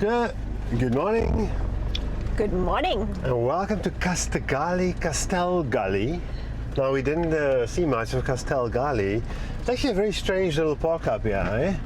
Good morning. Good morning. And welcome to Castel Gully. Now, we didn't see much of Castel Gully. It's actually a very strange little park up here, eh?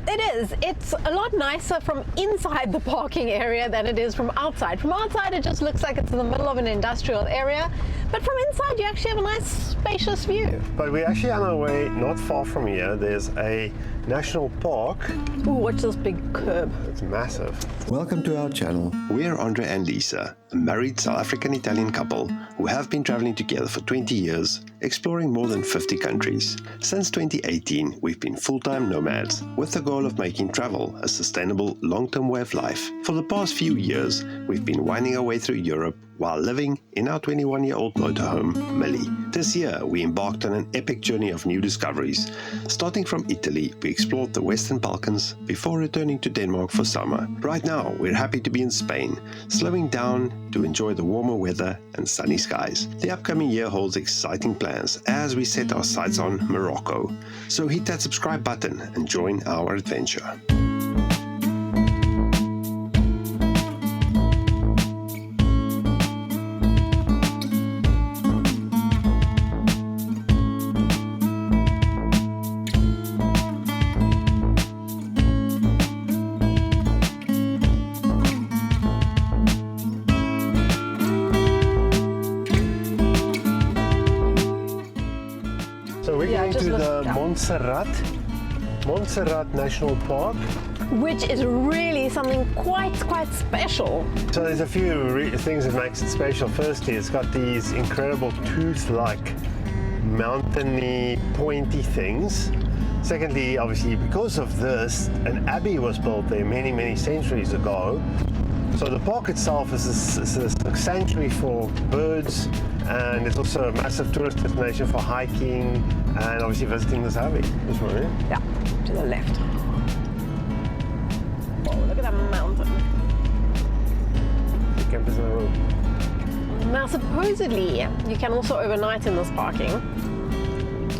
It is. It's a lot nicer from inside the parking area than it is from outside. From outside, it just looks like it's in the middle of an industrial area. But from inside, you actually have a nice, spacious view. But we're actually on our way not far from here. There's a national park. Ooh, watch this big curb. It's massive. Welcome to our channel. We're Andre and Lisa, a married South African-Italian couple who have been traveling together for 20 years, exploring more than 50 countries. Since 2018, we've been full-time nomads with the goal of making travel a sustainable, long-term way of life. For the past few years, we've been winding our way through Europe while living in our 21-year-old motorhome, Millie. This year, we embarked on an epic journey of new discoveries. Starting from Italy, we explored the Western Balkans before returning to Denmark for summer. Right now, we're happy to be in Spain, slowing down to enjoy the warmer weather and sunny skies. The upcoming year holds exciting plans as we set our sights on Morocco. So hit that subscribe button and join our adventure. So we're going to the Montserrat National Park. Which is really something quite special. So there's a few things that makes it special. Firstly, it's got these incredible tooth-like, mountainy, pointy things. Secondly, obviously, because of this, an abbey was built there many centuries ago. So the park itself is a sanctuary for birds, and it's also a massive tourist destination for hiking and obviously visiting this abbey. This one, eh? Yeah, to the left. Oh, look at that mountain. The campus in the room. Now, supposedly, you can also overnight in this parking.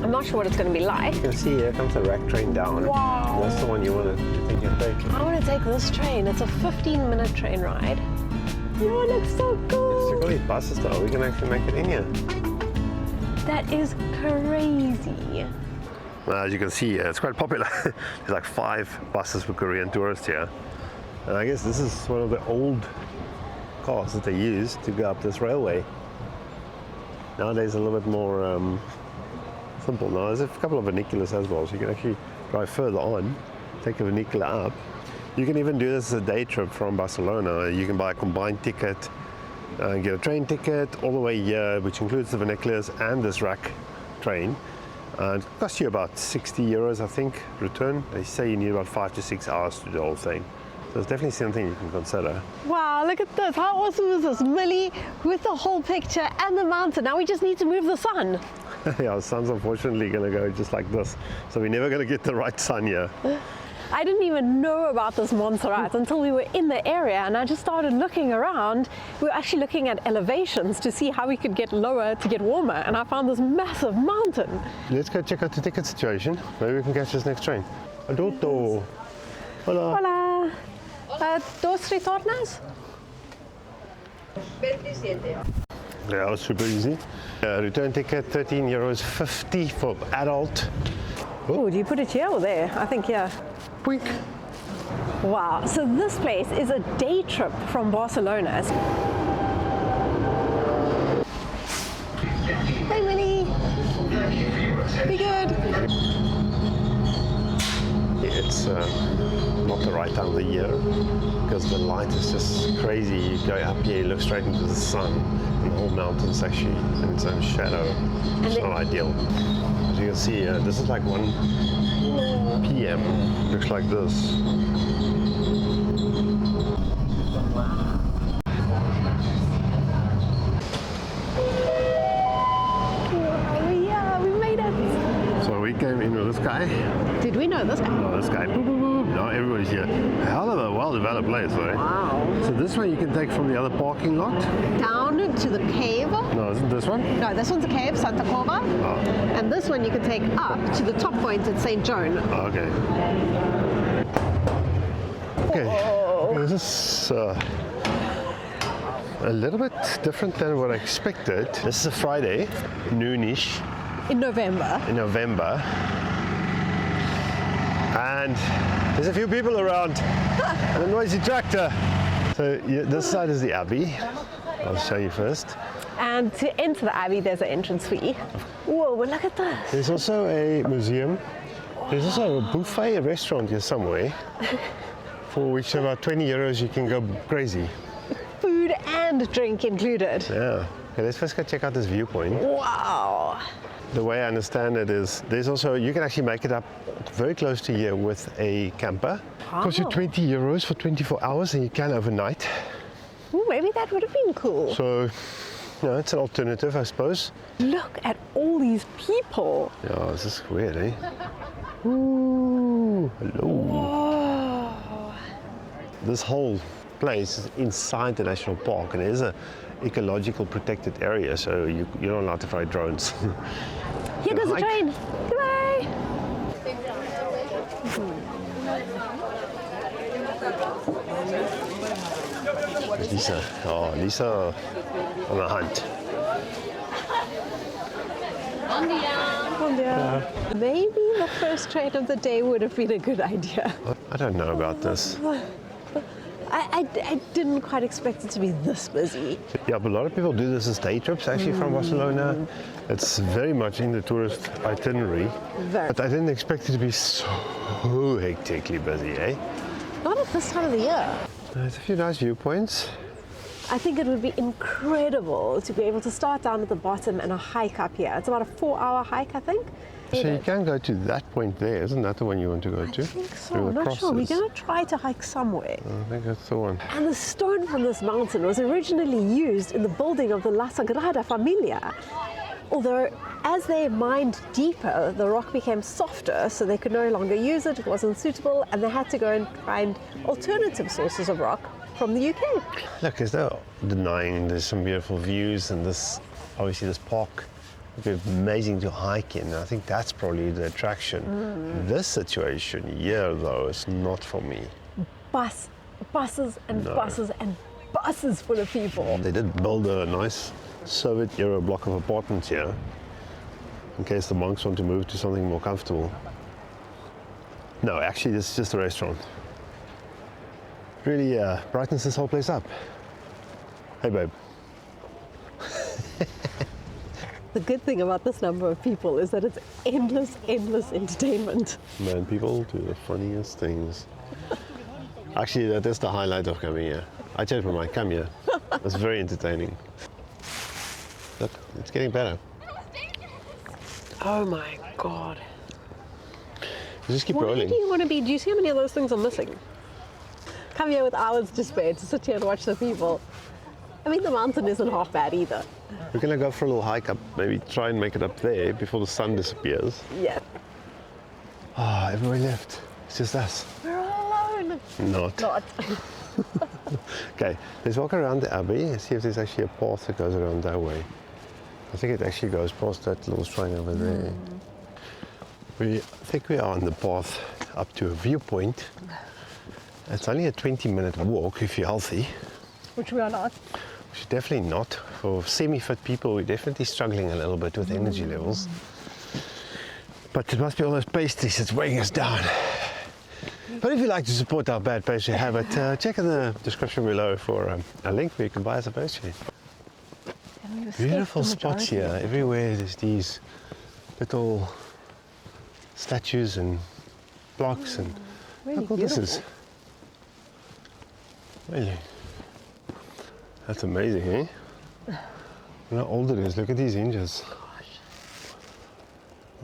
I'm not sure what it's going to be like. You can see here comes the rack train down. Wow. That's the one you think you take. I want to take this train. It's a 15-minute train ride. Oh, it looks so cool. It's got these buses though. We can actually make it in here. That is crazy. Well, as you can see, it's quite popular. There's like 5 buses for Korean tourists here. And I guess this is one of the old cars that they use to go up this railway. Nowadays a little bit more simple. Now there's a couple of vernaculars as well, so you can actually drive further on, take a vernacular up. You can even do this as a day trip from Barcelona. You can buy a combined ticket and get a train ticket all the way here, which includes the vernaculars and this rack train. And it costs you about 60 euros, I think, return. They say you need about 5 to 6 hours to do the whole thing. So it's definitely something you can consider. Wow, look at this. How awesome is this? Millie with the whole picture and the mountain. Now we just need to move the sun. Yeah, the sun's unfortunately going to go just like this. So we're never going to get the right sun here. I didn't even know about this Montserrat until we were in the area, and I just started looking around. We were actually looking at elevations to see how we could get lower to get warmer, and I found this massive mountain. Let's go check out the ticket situation. Maybe we can catch this next train. Adulto. Hola. Hola. Dos retornas? 27. Yeah, it's super easy. Return ticket, €13.50 for adult. Oh, do you put it here or there? I think here. Quick. Wow, so this place is a day trip from Barcelona. Hey, Winnie. Be good. It's not the right time of the year because the light is just crazy. You go up here, you look straight into the sun, and the whole mountain's actually in its own shadow. It's not ideal. As you can see, this is like 1 p.m. Looks like this. Yeah, we made it. So we came in with this guy. Did we know this guy? No, this guy. Boop, boop, boop. No, everybody's here. Hell of a well-developed place, right? Wow. So this one you can take from the other parking lot. Down to the cave. No, isn't this one? No, this one's a cave, Santa Corva. Oh. And this one you can take up to the top point at St. Joan. Oh, okay. Okay. Oh, This is a little bit different than what I expected. This is a Friday, noonish In November. in November. And there's a few people around and a noisy tractor. So yeah, this side is the Abbey. I'll show you first. And to enter the Abbey, there's an entrance fee. Whoa, but look at this. There's also a museum. There's also a buffet, a restaurant here somewhere, for which about 20 euros you can go crazy. Food and drink included. Yeah. Okay, let's first go check out this viewpoint. Wow. The way I understand it is there's also, you can actually make it up very close to here with a camper. Costs you 20 euros for 24 hours and you can overnight. Ooh, maybe that would have been cool. So, you know, it's an alternative, I suppose. Look at all these people. Yeah, this is weird, eh? Ooh, hello. Oh. This whole place is inside the national park and it is a ecological protected area, so you're not allowed to fly drones. Here goes the hike. train. Goodbye. Lisa, oh, Lisa on a hunt. Maybe the first train of the day would have been a good idea. I don't know about this. I didn't quite expect it to be this busy. Yeah, but a lot of people do this as day trips actually from Barcelona. It's very much in the tourist itinerary. Very. But I didn't expect it to be so hectically busy, eh? Not at this time of the year. There's a few nice viewpoints. I think it would be incredible to be able to start down at the bottom and a hike up here. It's about a 4-hour hike, I think. So you can go to that point there, isn't that the one you want to go to? I think so, Through I'm the not sure. We're crosses. going to try to hike somewhere. I think that's the one. And the stone from this mountain was originally used in the building of the La Sagrada Familia. Although, as they mined deeper, the rock became softer, so they could no longer use it, it wasn't suitable, and they had to go and find alternative sources of rock from the UK. Look, there's no denying there's some beautiful views and this, obviously this park would be amazing to hike in. I think that's probably the attraction. This situation here though is not for me. Buses and buses and buses full of people. They did build a nice Soviet era block of apartments here in case the monks want to move to something more comfortable. No, actually this is just a restaurant. Really brightens this whole place up. Hey babe. The good thing about this number of people is that it's endless entertainment. Man, people do the funniest things. Actually, that is the highlight of coming here. I changed my mind, come here. It's very entertaining. Look, it's getting better. Oh my God. You just keep Why rolling. do you want to be? Do you see how many of those things are missing? Come here with hours to spare to sit here and watch the people. I mean, the mountain isn't half bad either. We're gonna go for a little hike up, maybe try and make it up there before the sun disappears. Yeah. Ah, everybody left. It's just us. We're all alone. Not. Okay, let's walk around the Abbey and see if there's actually a path that goes around that way. I think it actually goes past that little shrine over there. I think we are on the path up to a viewpoint. It's only a 20-minute walk if you're healthy. Which we are not. Which is definitely not. For semi-fit people, we're definitely struggling a little bit with energy levels. But it must be all those pastries that's weighing us down. But if you'd like to support our bad pastry habit, check in the description below for a link where you can buy us a pastry. Beautiful spots here. Everywhere there's these little statues and blocks and Really look what this beautiful. is. Really? That's amazing, eh? Look how old it is. Look at these hinges.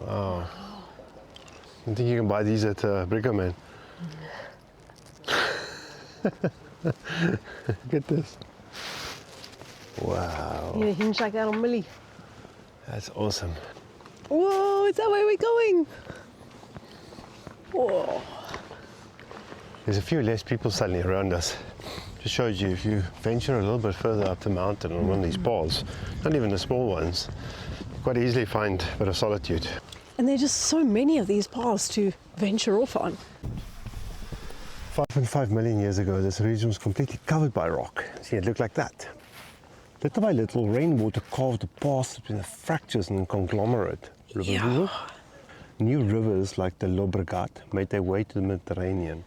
Wow. I think you can buy these at Brickerman. Look at this. Wow. You need a hinge like that on Millie. That's awesome. Whoa, is that where we're going? Whoa. There's a few less people suddenly around us. Just shows you if you venture a little bit further up the mountain on one of these paths, not even the small ones, you quite easily find a bit of solitude. And there are just so many of these paths to venture off on. 5.5 million years ago, this region was completely covered by rock. See, it looked like that. Little by little, rainwater carved a path between the fractures and conglomerate rivers. New rivers like the Llobregat made their way to the Mediterranean.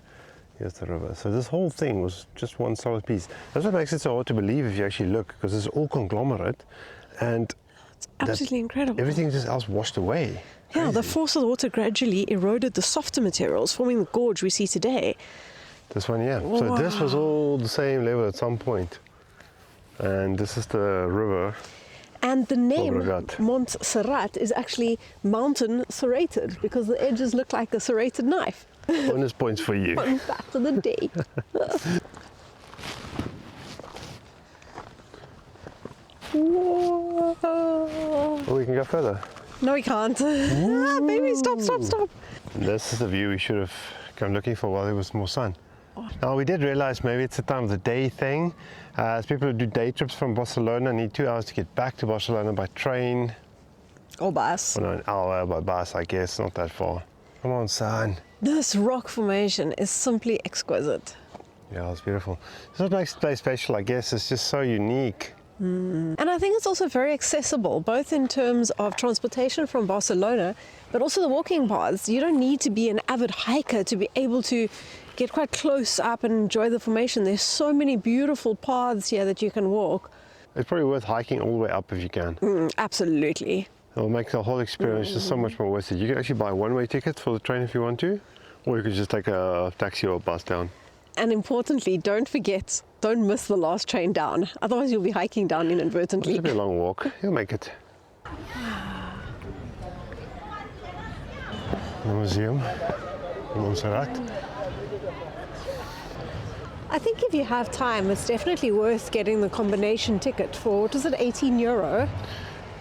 Here's the river. So this whole thing was just one solid piece. That's what makes it so hard to believe if you actually look, because it's all conglomerate, and It's absolutely incredible. everything just else washed away. Yeah, the Crazy. force of the water gradually eroded the softer materials, forming the gorge we see today. This one, yeah. So this was all the same level at some point. And this is the river. And the name Llobregat. Montserrat is actually mountain serrated because the edges look like a serrated knife. Bonus points for you. Fun fact of the day. Whoa. Oh, we can go further. No, we can't. Ah, baby, stop. This is the view we should have come looking for while there was more sun. Now, we did realize maybe it's a time of the day thing. As people who do day trips from Barcelona need 2 hours to get back to Barcelona by train. Or bus. Well, no, an hour by bus, I guess, not that far. Come on, son. This rock formation is simply exquisite. Yeah, it's beautiful. This is what makes the place special, I guess. It's just so unique. And I think it's also very accessible, both in terms of transportation from Barcelona, but also the walking paths. You don't need to be an avid hiker to be able to get quite close up and enjoy the formation. There's so many beautiful paths here that you can walk. It's probably worth hiking all the way up if you can. Absolutely. It'll make the whole experience just so much more worth it. You can actually buy a one-way ticket for the train if you want to, or you could just take a taxi or a bus down. And importantly, don't miss the last train down. Otherwise you'll be hiking down inadvertently. It'll be a long walk. You'll make it. The museum in Montserrat. I think if you have time, it's definitely worth getting the combination ticket for, what is it, €18?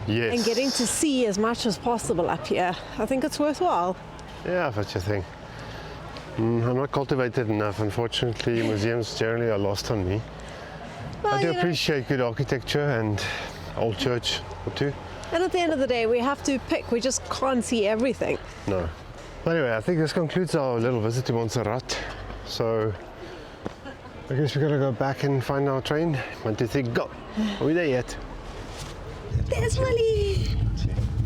Yes. And getting to see as much as possible up here. I think it's worthwhile. Yeah, if that's your thing. I'm not cultivated enough, unfortunately. Museums generally are lost on me. Well, I do you know, appreciate good architecture and old church or two. and at the end of the day, we have to pick. We just can't see everything. No. Anyway, I think this concludes our little visit to Montserrat. So I guess we're gonna go back and find our train. 1, 2, 3, go. Are we there yet? There's Willie.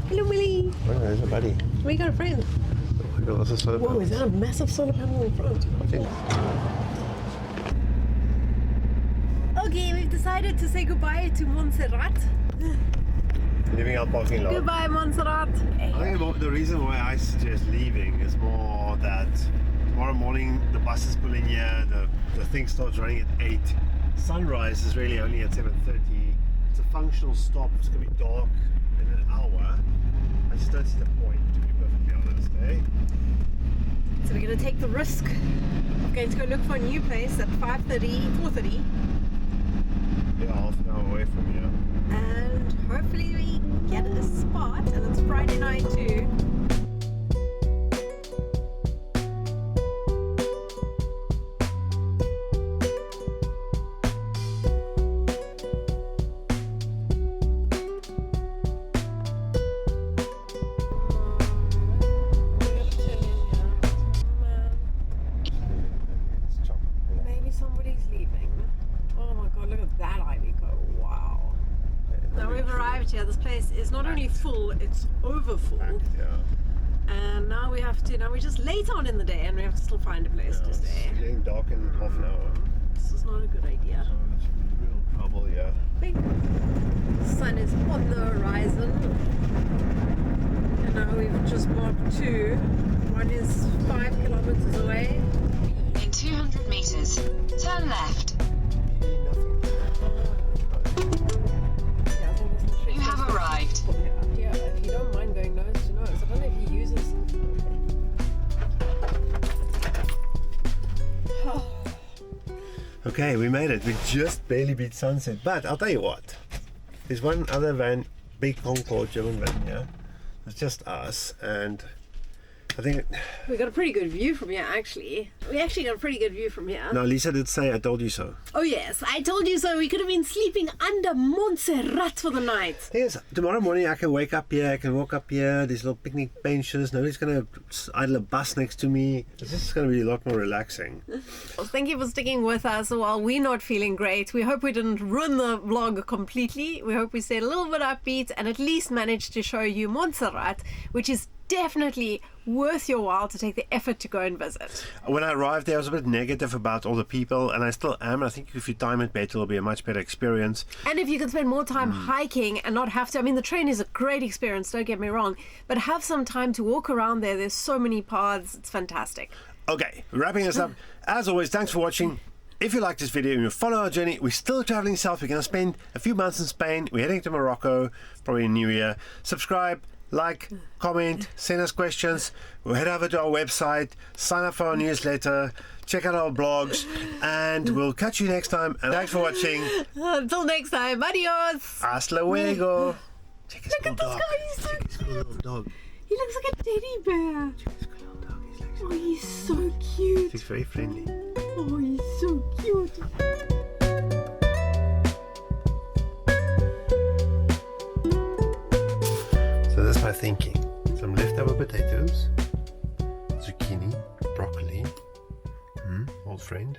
Hello, Willie. Oh, there's a buddy. We got a friend. Oh my God, that's a solar Whoa, panel. is that a massive solar panel in front? I think. Okay, we've decided to say goodbye to Montserrat. Leaving our parking lot. Goodbye, Montserrat. I think the reason why I suggest leaving is more that tomorrow morning the buses pull in here, the thing starts running at 8. Sunrise is really only at 7:30. It's a functional stop. It's going to be dark in an hour. I just don't see the point, to be perfectly honest, eh? So we're going to take the risk of going to go look for a new place at 4:30, Yeah, half an hour away from here. and hopefully we get a spot, and it's Friday night too. Maybe somebody's leaving. Oh my god, look at that Ivy Coat. Wow. Now we've arrived here. This place is not only full, it's over full. Yeah. And now we have to, now we're just late on in the day and we have to still find a place to stay. It's getting dark in half an hour. This is not a good idea. So it's real trouble, yeah. Bing. The sun is on the horizon. And now we've just marked 2. One is 5 kilometers away. In 200 meters, turn left. You have arrived. Yeah, if you don't mind going nose to nose. I don't know if he uses. Okay, we made it. We just barely beat sunset. But I'll tell you what. There's one other van, big Concorde German van, yeah? It's just us. And I think. We got a pretty good view from here, actually. We actually got a pretty good view from here. No, Lisa did say I told you so. Oh yes, I told you so. We could have been sleeping under Montserrat for the night. Thing is, tomorrow morning I can wake up here, I can walk up here, there's little picnic benches, nobody's going to idle a bus next to me. It's just going to be a lot more relaxing. Well, thank you for sticking with us while we're not feeling great. We hope we didn't ruin the vlog completely. We hope we stayed a little bit upbeat and at least managed to show you Montserrat, which is definitely worth your while to take the effort to go and visit. When I arrived there, I was a bit negative about all the people, and I still am. I think if you time it better, it'll be a much better experience. And if you can spend more time hiking and not have to, I mean, the train is a great experience, don't get me wrong, but have some time to walk around there. There's so many paths. It's fantastic. Okay, wrapping us up. As always, thanks for watching. If you like this video and you follow our journey, we're still traveling south. We're going to spend a few months in Spain. We're heading to Morocco, probably in New Year. Subscribe, like, comment, send us questions. We'll head over to our website, sign up for our newsletter, check out our blogs, and we'll catch you next time. And thanks for watching. Until next time, adios. Hasta luego. Check his Look at little this dog. guy, he's so Check his cute. little dog. He looks like a teddy bear. Check his little dog. He's like Oh, he's so cute. he's very friendly. Oh, he's so cute. So that's my thinking. Some leftover potatoes, zucchini, broccoli, old friend,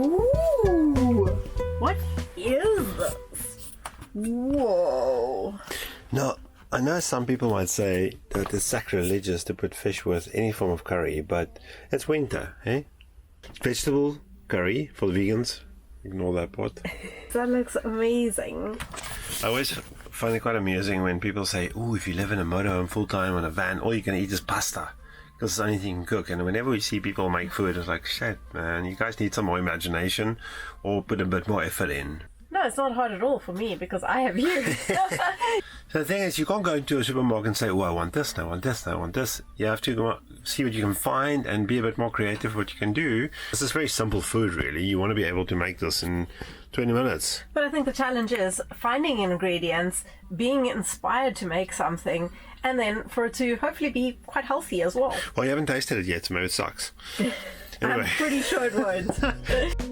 Ooh, what is this? Whoa. Now, I know some people might say that it's sacrilegious to put fish with any form of curry, but it's winter, eh? Vegetable curry for the vegans. Ignore that part. That looks amazing. I always find it quite amusing when people say, "Oh, if you live in a motorhome full time on a van, all you can eat is pasta." Because it's the only thing you can cook. And whenever we see people make food, it's like, shit, man, you guys need some more imagination or put a bit more effort in. No, it's not hard at all for me because I have you. So the thing is, you can't go into a supermarket and say, oh, I want this, I want this, I want this. You have to go out, see what you can find and be a bit more creative what you can do. This is very simple food, really. You want to be able to make this in 20 minutes. But I think the challenge is finding ingredients, being inspired to make something, and then for it to hopefully be quite healthy as well. Well, you haven't tasted it yet, so maybe it sucks. I'm Anyway. pretty sure it won't.